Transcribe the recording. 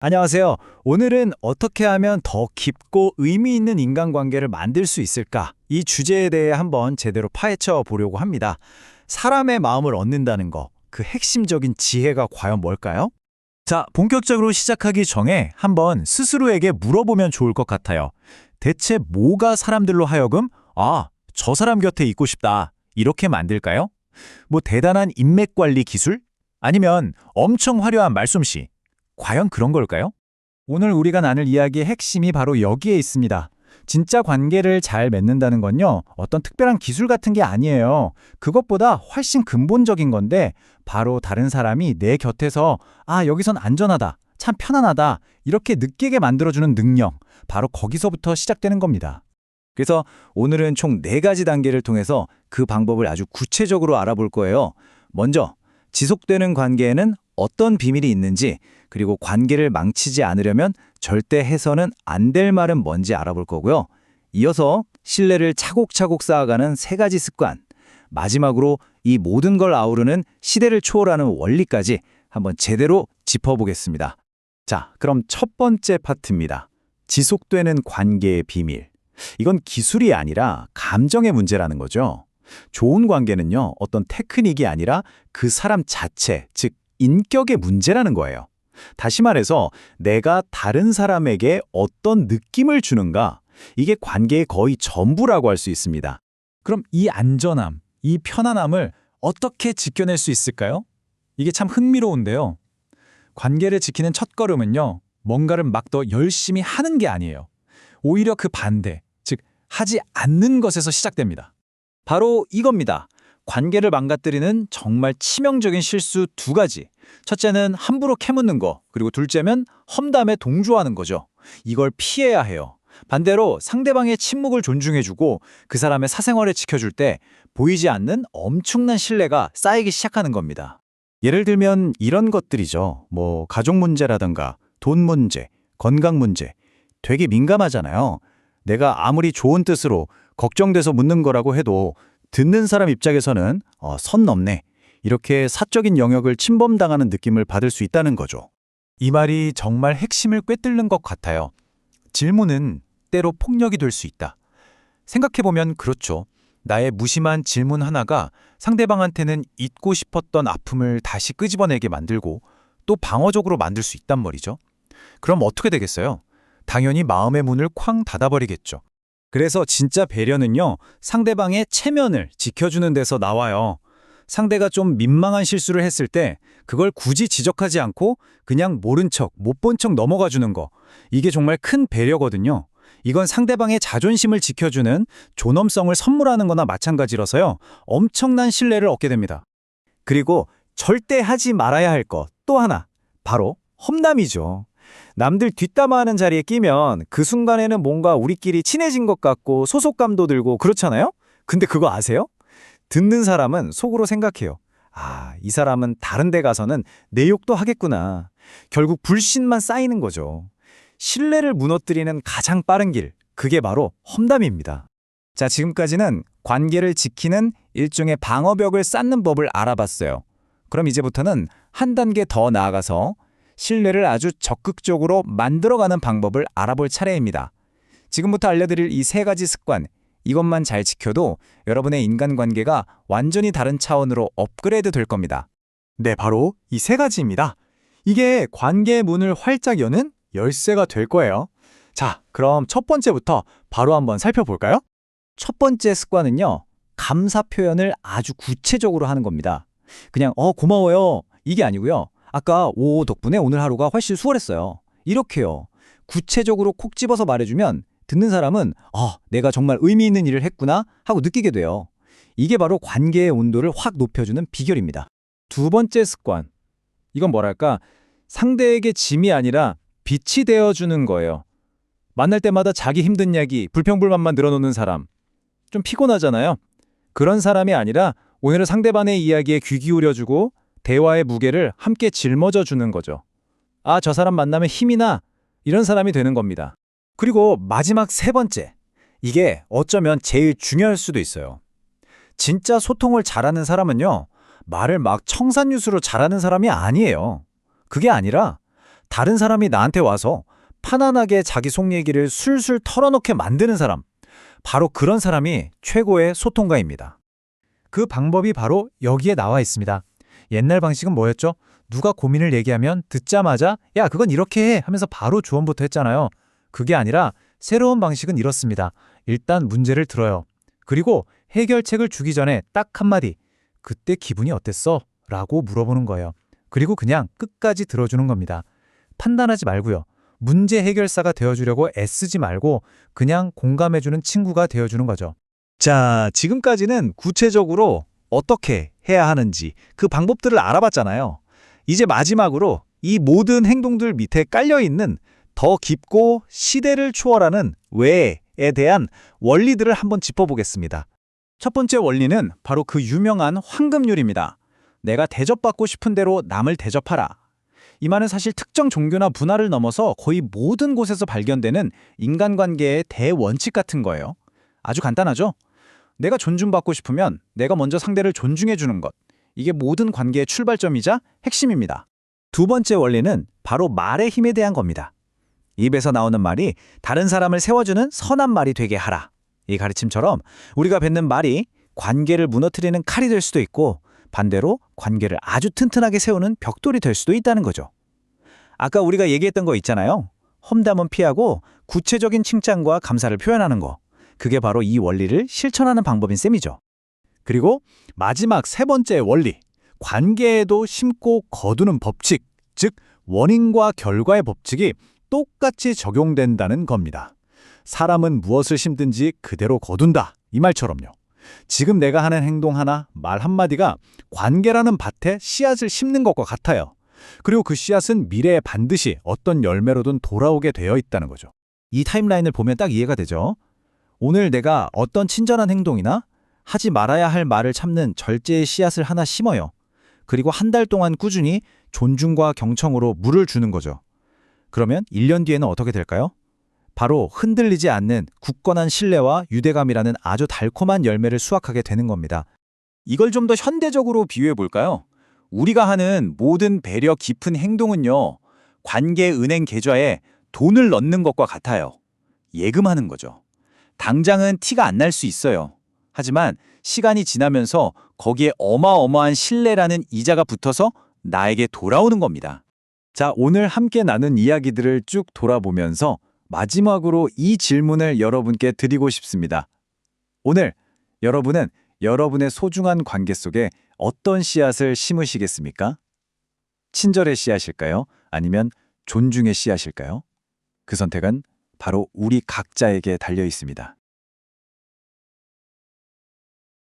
안녕하세요. 오늘은 어떻게 하면 더 깊고 의미 있는 인간관계를 만들 수 있을까? 이 주제에 대해 한번 제대로 파헤쳐 보려고 합니다. 사람의 마음을 얻는다는 거, 그 핵심적인 지혜가 과연 뭘까요? 자, 본격적으로 시작하기 전에 한번 스스로에게 물어보면 좋을 것 같아요. 대체 뭐가 사람들로 하여금 저 사람 곁에 있고 싶다, 이렇게 만들까요? 뭐 대단한 인맥 관리 기술? 아니면 엄청 화려한 말솜씨? 과연 그런 걸까요? 오늘 우리가 나눌 이야기의 핵심이 바로 여기에 있습니다. 진짜 관계를 잘 맺는다는 건요, 어떤 특별한 기술 같은 게 아니에요. 그것보다 훨씬 근본적인 건데, 바로 다른 사람이 내 곁에서 여기선 안전하다, 참 편안하다, 이렇게 느끼게 만들어주는 능력, 바로 거기서부터 시작되는 겁니다. 그래서 오늘은 총 4가지 단계를 통해서 그 방법을 아주 구체적으로 알아볼 거예요. 먼저, 지속되는 관계에는 어떤 비밀이 있는지, 그리고 관계를 망치지 않으려면 절대 해서는 안 될 말은 뭔지 알아볼 거고요. 이어서 신뢰를 차곡차곡 쌓아가는 3가지 습관, 마지막으로 이 모든 걸 아우르는 시대를 초월하는 원리까지 한번 제대로 짚어보겠습니다. 자, 그럼 첫 번째 파트입니다. 지속되는 관계의 비밀. 이건 기술이 아니라 감정의 문제라는 거죠. 좋은 관계는요, 어떤 테크닉이 아니라 그 사람 자체, 즉 인격의 문제라는 거예요. 다시 말해서 내가 다른 사람에게 어떤 느낌을 주는가, 이게 관계의 거의 전부라고 할 수 있습니다. 그럼 이 안전함, 이 편안함을 어떻게 지켜낼 수 있을까요? 이게 참 흥미로운데요. 관계를 지키는 첫걸음은요, 뭔가를 막 더 열심히 하는 게 아니에요. 오히려 그 반대, 즉 하지 않는 것에서 시작됩니다. 바로 이겁니다. 관계를 망가뜨리는 정말 치명적인 실수 2가지. 첫째는 함부로 캐묻는 거, 그리고 둘째면 험담에 동조하는 거죠. 이걸 피해야 해요. 반대로 상대방의 침묵을 존중해주고 그 사람의 사생활을 지켜줄 때 보이지 않는 엄청난 신뢰가 쌓이기 시작하는 겁니다. 예를 들면 이런 것들이죠. 뭐 가족 문제라든가 돈 문제, 건강 문제. 되게 민감하잖아요. 내가 아무리 좋은 뜻으로 걱정돼서 묻는 거라고 해도 듣는 사람 입장에서는 선 넘네, 이렇게 사적인 영역을 침범당하는 느낌을 받을 수 있다는 거죠. 이 말이 정말 핵심을 꿰뚫는 것 같아요. 질문은 때로 폭력이 될 수 있다. 생각해보면 그렇죠. 나의 무심한 질문 하나가 상대방한테는 잊고 싶었던 아픔을 다시 끄집어내게 만들고 또 방어적으로 만들 수 있단 말이죠. 그럼 어떻게 되겠어요? 당연히 마음의 문을 쾅 닫아버리겠죠. 그래서 진짜 배려는요, 상대방의 체면을 지켜주는 데서 나와요. 상대가 좀 민망한 실수를 했을 때 그걸 굳이 지적하지 않고 그냥 모른 척, 못 본 척 넘어가 주는 거. 이게 정말 큰 배려거든요. 이건 상대방의 자존심을 지켜주는 존엄성을 선물하는 거나 마찬가지라서요, 엄청난 신뢰를 얻게 됩니다. 그리고 절대 하지 말아야 할 것 또 하나, 바로 험담이죠. 남들 뒷담화하는 자리에 끼면 그 순간에는 뭔가 우리끼리 친해진 것 같고 소속감도 들고 그렇잖아요? 근데 그거 아세요? 듣는 사람은 속으로 생각해요. 이 사람은 다른 데 가서는 내 욕도 하겠구나. 결국 불신만 쌓이는 거죠. 신뢰를 무너뜨리는 가장 빠른 길, 그게 바로 험담입니다. 자, 지금까지는 관계를 지키는 일종의 방어벽을 쌓는 법을 알아봤어요. 그럼 이제부터는 한 단계 더 나아가서 신뢰를 아주 적극적으로 만들어가는 방법을 알아볼 차례입니다. 지금부터 알려드릴 이 3가지 습관, 이것만 잘 지켜도 여러분의 인간관계가 완전히 다른 차원으로 업그레이드 될 겁니다. 네, 바로 이 3가지입니다. 이게 관계의 문을 활짝 여는 열쇠가 될 거예요. 자, 그럼 첫 번째부터 바로 한번 살펴볼까요? 첫 번째 습관은요, 감사 표현을 아주 구체적으로 하는 겁니다. 그냥 고마워요, 이게 아니고요. 아까 덕분에 오늘 하루가 훨씬 수월했어요, 이렇게요. 구체적으로 콕 집어서 말해주면 듣는 사람은 내가 정말 의미 있는 일을 했구나 하고 느끼게 돼요. 이게 바로 관계의 온도를 확 높여주는 비결입니다. 2번째 습관. 이건 뭐랄까, 상대에게 짐이 아니라 빛이 되어주는 거예요. 만날 때마다 자기 힘든 이야기, 불평불만만 늘어놓는 사람. 좀 피곤하잖아요. 그런 사람이 아니라 오늘은 상대방의 이야기에 귀 기울여주고 대화의 무게를 함께 짊어져 주는 거죠. 저 사람 만나면 힘이 나, 이런 사람이 되는 겁니다. 그리고 마지막 3번째. 이게 어쩌면 제일 중요할 수도 있어요. 진짜 소통을 잘하는 사람은요, 말을 막 청산유수로 잘하는 사람이 아니에요. 그게 아니라 다른 사람이 나한테 와서 편안하게 자기 속 얘기를 술술 털어놓게 만드는 사람. 바로 그런 사람이 최고의 소통가입니다. 그 방법이 바로 여기에 나와 있습니다. 옛날 방식은 뭐였죠? 누가 고민을 얘기하면 듣자마자 야, 그건 이렇게 해 하면서 바로 조언부터 했잖아요. 그게 아니라 새로운 방식은 이렇습니다. 일단 문제를 들어요. 그리고 해결책을 주기 전에 딱 한마디. 그때 기분이 어땠어? 라고 물어보는 거예요. 그리고 그냥 끝까지 들어주는 겁니다. 판단하지 말고요. 문제 해결사가 되어주려고 애쓰지 말고 그냥 공감해주는 친구가 되어주는 거죠. 자, 지금까지는 구체적으로 어떻게 해야 하는지 그 방법들을 알아봤잖아요. 이제 마지막으로 이 모든 행동들 밑에 깔려있는 더 깊고 시대를 초월하는 왜에 대한 원리들을 한번 짚어보겠습니다. 첫 번째 원리는 바로 그 유명한 황금률입니다. 내가 대접받고 싶은 대로 남을 대접하라. 이 말은 사실 특정 종교나 문화를 넘어서 거의 모든 곳에서 발견되는 인간관계의 대원칙 같은 거예요. 아주 간단하죠? 내가 존중받고 싶으면 내가 먼저 상대를 존중해 주는 것. 이게 모든 관계의 출발점이자 핵심입니다. 두 번째 원리는 바로 말의 힘에 대한 겁니다. 입에서 나오는 말이 다른 사람을 세워주는 선한 말이 되게 하라. 이 가르침처럼 우리가 뱉는 말이 관계를 무너뜨리는 칼이 될 수도 있고 반대로 관계를 아주 튼튼하게 세우는 벽돌이 될 수도 있다는 거죠. 아까 우리가 얘기했던 거 있잖아요. 험담은 피하고 구체적인 칭찬과 감사를 표현하는 거. 그게 바로 이 원리를 실천하는 방법인 셈이죠. 그리고 마지막 세 번째 원리. 관계에도 심고 거두는 법칙, 즉 원인과 결과의 법칙이 똑같이 적용된다는 겁니다. 사람은 무엇을 심든지 그대로 거둔다. 이 말처럼요. 지금 내가 하는 행동 하나, 말 한마디가 관계라는 밭에 씨앗을 심는 것과 같아요. 그리고 그 씨앗은 미래에 반드시 어떤 열매로든 돌아오게 되어 있다는 거죠. 이 타임라인을 보면 딱 이해가 되죠. 오늘 내가 어떤 친절한 행동이나 하지 말아야 할 말을 참는 절제의 씨앗을 하나 심어요. 그리고 한 달 동안 꾸준히 존중과 경청으로 물을 주는 거죠. 그러면 1년 뒤에는 어떻게 될까요? 바로 흔들리지 않는 굳건한 신뢰와 유대감이라는 아주 달콤한 열매를 수확하게 되는 겁니다. 이걸 좀 더 현대적으로 비유해 볼까요? 우리가 하는 모든 배려 깊은 행동은요, 관계 은행 계좌에 돈을 넣는 것과 같아요. 예금하는 거죠. 당장은 티가 안 날 수 있어요. 하지만 시간이 지나면서 거기에 어마어마한 신뢰라는 이자가 붙어서 나에게 돌아오는 겁니다. 자, 오늘 함께 나눈 이야기들을 쭉 돌아보면서 마지막으로 이 질문을 여러분께 드리고 싶습니다. 오늘 여러분은 여러분의 소중한 관계 속에 어떤 씨앗을 심으시겠습니까? 친절의 씨앗일까요? 아니면 존중의 씨앗일까요? 그 선택은 바로 우리 각자에게 달려 있습니다.